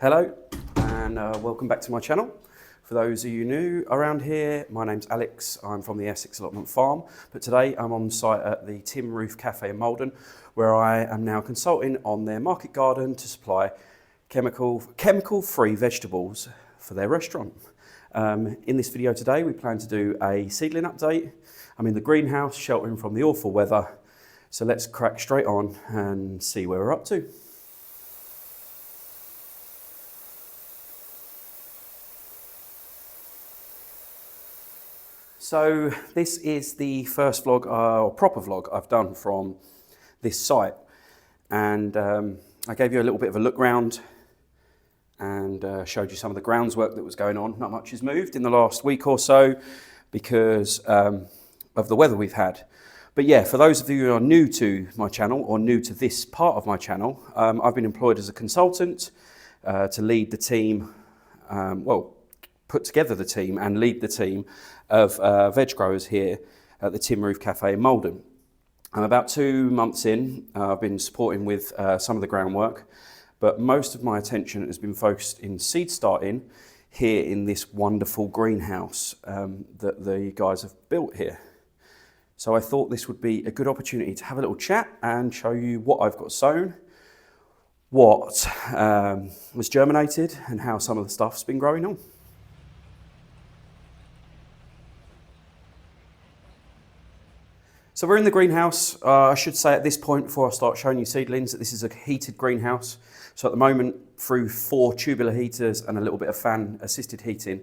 Hello and welcome back to my channel. For those of you new around here, my name's Alex. I'm from the Essex Allotment farm, but today I'm on site at the Tin Roof Cafe in Malden, where I am now consulting on their market garden to supply chemical-free vegetables for their restaurant. In this video today, we plan to do a seedling update. I'm in the greenhouse, sheltering from the awful weather. So let's crack straight on and see where we're up to. So this is the first vlog, or proper vlog I've done from this site. And I gave you a little bit of a look round and showed you some of the groundswork that was going on. Not much has moved in the last week or so because of the weather we've had. But yeah, for those of you who are new to my channel or new to this part of my channel, I've been employed as a consultant to lead the team, put together the team and lead the team of veg growers here at the Tin Roof Cafe in Malden. I'm about 2 months in. I've been supporting with some of the groundwork, but most of my attention has been focused in seed starting here in this wonderful greenhouse that the guys have built here. So I thought this would be a good opportunity to have a little chat and show you what I've got sown, what was germinated, and how some of the stuff's been growing on. So we're in the greenhouse. I should say at this point, before I start showing you seedlings, that this is a heated greenhouse. So at the moment, through 4 tubular heaters and a little bit of fan assisted heating,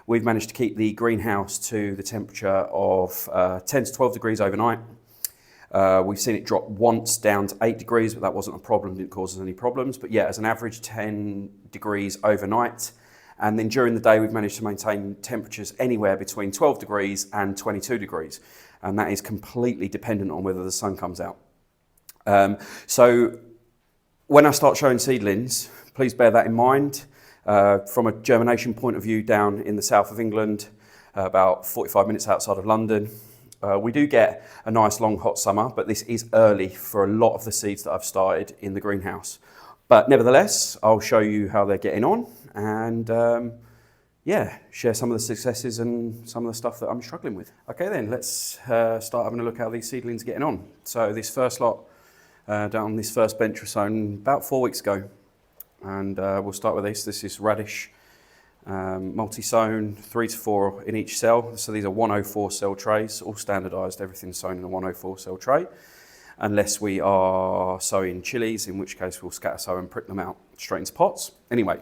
we've managed to keep the greenhouse to the temperature of 10 to 12 degrees overnight. We've seen it drop once down to 8 degrees, but that wasn't a problem, didn't cause us any problems. But yeah, as an average, 10 degrees overnight. And then during the day, we've managed to maintain temperatures anywhere between 12 degrees and 22 degrees. And that is completely dependent on whether the sun comes out. So when I start showing seedlings, please bear that in mind. From a germination point of view, down in the south of England, about 45 minutes outside of London, we do get a nice long hot summer, but this is early for a lot of the seeds that I've started in the greenhouse. But nevertheless, I'll show you how they're getting on and yeah, share some of the successes and some of the stuff that I'm struggling with. Okay then, let's start having a look how these seedlings are getting on. So this first lot down this first bench was sown about 4 weeks ago. And we'll start with this. This is radish, multi-sown, 3 to 4 in each cell. So these are 104 cell trays, all standardised, everything's sown in a 104 cell tray. Unless we are sowing chilies, in which case we'll scatter sow and prick them out straight into pots. Anyway,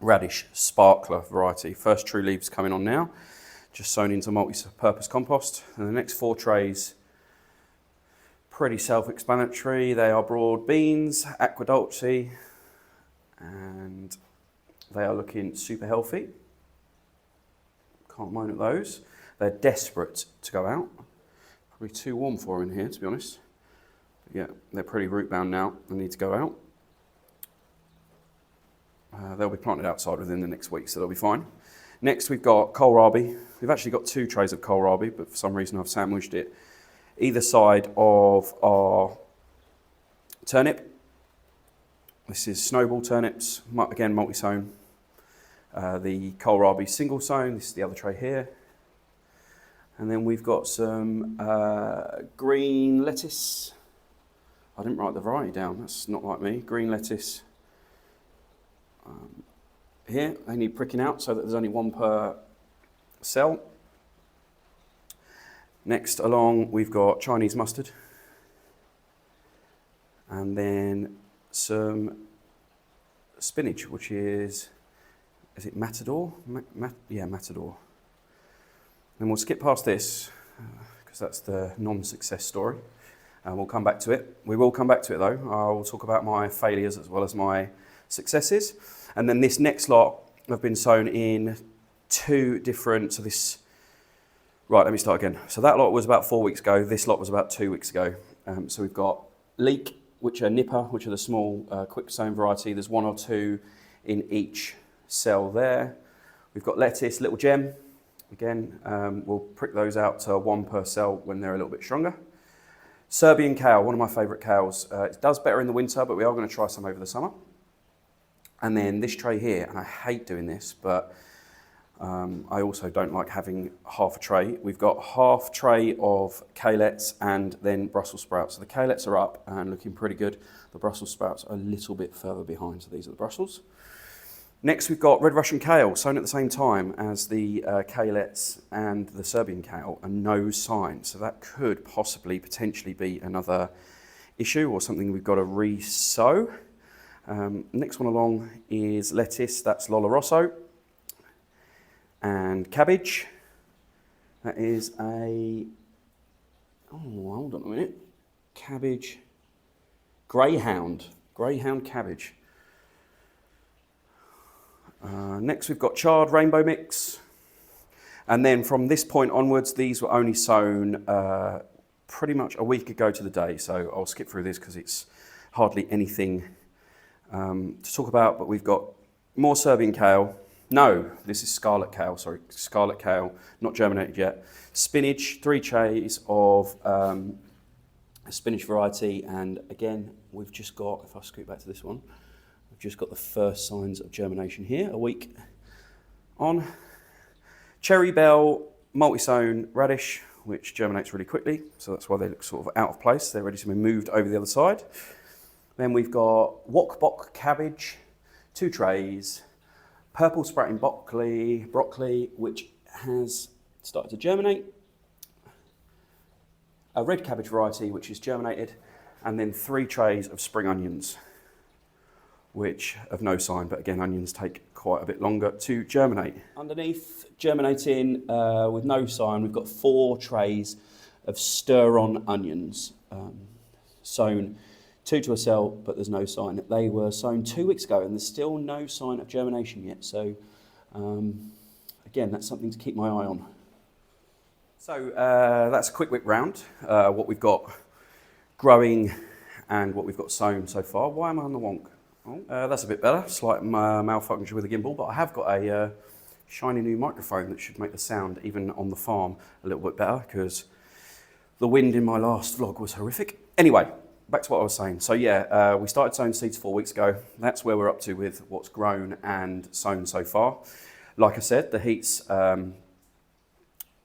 radish sparkler variety. First true leaves coming on now, just sown into multi-purpose compost. And the next 4 trays, pretty self-explanatory. They are broad beans, aqua dolce, and they are looking super healthy. Can't moan at those. They're desperate to go out. Probably too warm for them in here, to be honest. But yeah, they're pretty root bound now. They need to go out. They'll be planted outside within the next week, so they'll be fine. Next, we've got kohlrabi. We've actually got 2 trays of kohlrabi, but for some reason I've sandwiched it either side of our turnip. This is snowball turnips, again multi-sown. The kohlrabi single sown, this is the other tray here. And then we've got some green lettuce. I didn't write the variety down, that's not like me. Green lettuce. Here, they need pricking out so that there's only 1 per cell. Next along, we've got Chinese mustard. And then some spinach, which is it Matador? Yeah, Matador. And we'll skip past this because that's the non-success story. And we'll come back to it. We will come back to it though. I will talk about my failures as well as my successes. And then this next lot have been sown in 2 different, right, let me start again. So that lot was about 4 weeks ago. This lot was about 2 weeks ago. So we've got leek, which are nipper, which are the small quick sown variety. There's 1 or 2 in each cell there. We've got lettuce, little gem. Again, we'll prick those out to 1 per cell when they're a little bit stronger. Serbian kale, one of my favourite kales. It does better in the winter, but we are going to try some over the summer. And then this tray here, and I hate doing this, but I also don't like having half a tray. We've got half tray of kaleets and then Brussels sprouts. So the kaleets are up and looking pretty good. The Brussels sprouts are a little bit further behind, so these are the Brussels. Next, we've got red Russian kale, sown at the same time as the kaleets and the Serbian kale, and no sign. So that could possibly, potentially be another issue or something we've got to re-sow. Next one along is lettuce, that's Lola Rosso. And cabbage, that is a, oh, hold on a minute, cabbage, greyhound cabbage. Next we've got charred rainbow mix. And then from this point onwards, these were only sown pretty much a week ago to the day. So I'll skip through this because it's hardly anything to talk about, but we've got more Serbian kale. No, this is scarlet kale, not germinated yet. Spinach, 3 trays of a spinach variety. And again, we've just got, if I scoot back to this one, we've just got the first signs of germination here, a week on. Cherry bell, multi-sown radish, which germinates really quickly. So that's why they look sort of out of place. They're ready to be moved over the other side. Then we've got wok bok cabbage, 2 trays. Purple sprouting broccoli, which has started to germinate. A red cabbage variety, which is germinated. And then 3 trays of spring onions, which have no sign, but again, onions take quite a bit longer to germinate. Underneath, germinating with no sign, we've got 4 trays of stir-on onions, sown 2 to a cell, but there's no sign. They were sown 2 weeks ago and there's still no sign of germination yet. So again, that's something to keep my eye on. So that's a quick whip round, what we've got growing and what we've got sown so far. Why am I on the wonk? Oh, that's a bit better, slight malfunction with the gimbal, but I have got a shiny new microphone that should make the sound, even on the farm, a little bit better, because the wind in my last vlog was horrific. Anyway, back to what I was saying. So yeah, we started sowing seeds 4 weeks ago. That's where we're up to with what's grown and sown so far. Like I said, the heat's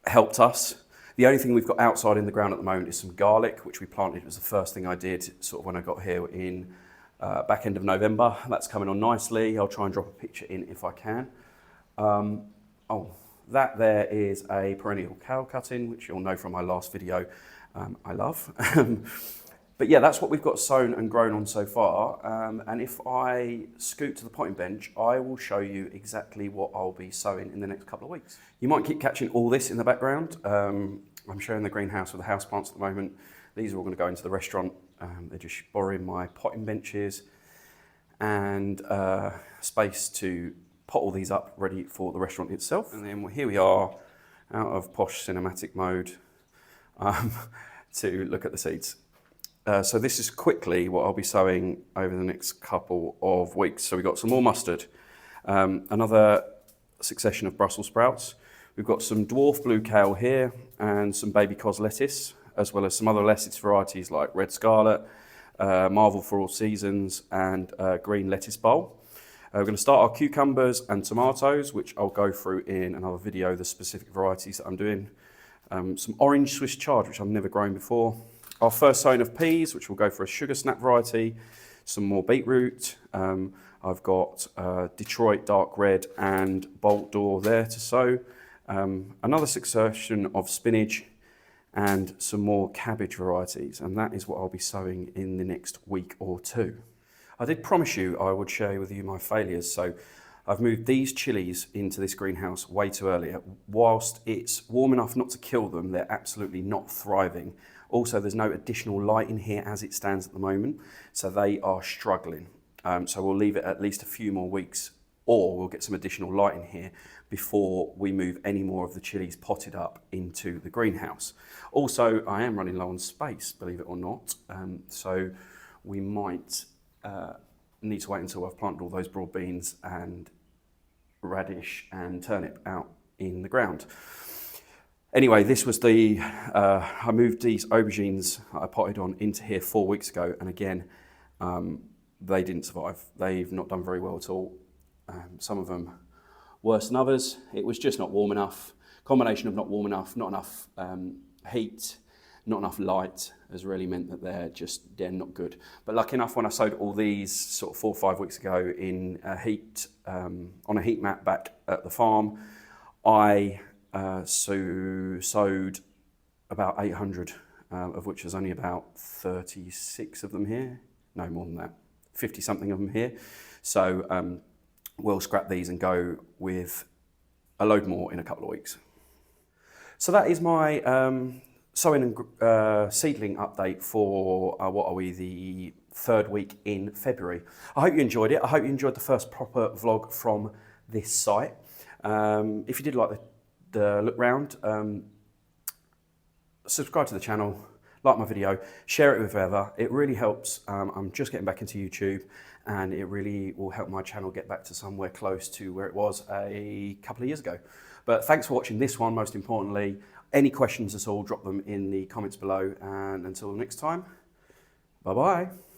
helped us. The only thing we've got outside in the ground at the moment is some garlic, which we planted. It was the first thing I did sort of when I got here in back end of November. That's coming on nicely. I'll try and drop a picture in if I can. That there is a perennial kale cutting, which you'll know from my last video. I love. But yeah, that's what we've got sown and grown on so far. And if I scoot to the potting bench, I will show you exactly what I'll be sowing in the next couple of weeks. You might keep catching all this in the background. I'm showing the greenhouse with the houseplants at the moment. These are all going to go into the restaurant. They're just borrowing my potting benches and space to pot all these up ready for the restaurant itself. And then here we are out of posh cinematic mode to look at the seeds. So this is quickly what I'll be sowing over the next couple of weeks. So we've got some more mustard, another succession of Brussels sprouts. We've got some dwarf blue kale here and some baby cos lettuce, as well as some other lettuce varieties like red scarlet, Marvel for all seasons, and green lettuce bowl. We're going to start our cucumbers and tomatoes, which I'll go through in another video, the specific varieties that I'm doing. Some orange Swiss chard, which I've never grown before. Our first sowing of peas, which will go for a sugar snap variety. Some more beetroot. I've got Detroit dark red and bolt door there to sow. Another succession of spinach and some more cabbage varieties. And that is what I'll be sowing in the next week or 2. I did promise you I would share with you my failures. So I've moved these chilies into this greenhouse way too early. Whilst it's warm enough not to kill them, they're absolutely not thriving. Also, there's no additional light in here as it stands at the moment, so they are struggling. So we'll leave it at least a few more weeks, or we'll get some additional light in here before we move any more of the chilies potted up into the greenhouse. Also, I am running low on space, believe it or not, so we might need to wait until I've planted all those broad beans and radish and turnip out in the ground. Anyway, this was the, I moved these aubergines I potted on into here 4 weeks ago, and again, they didn't survive. They've not done very well at all. Some of them worse than others. It was just not warm enough. Combination of not warm enough, not enough heat, not enough light has really meant that they're not good. But lucky enough, when I sowed all these sort of 4 or 5 weeks ago in a heat, on a heat mat back at the farm, I sowed about 800, of which there's only about 36 of them here. No, more than that, 50 something of them here. So we'll scrap these and go with a load more in a couple of weeks. So that is my sowing and seedling update for, what are we, the 3rd week in February. I hope you enjoyed it. I hope you enjoyed the first proper vlog from this site. If you did like the look round, subscribe to the channel, like my video, share it with whoever. It really helps. I'm just getting back into YouTube, and it really will help my channel get back to somewhere close to where it was a couple of years ago. But thanks for watching this one, most importantly. Any questions at all, drop them in the comments below. And until next time, bye-bye.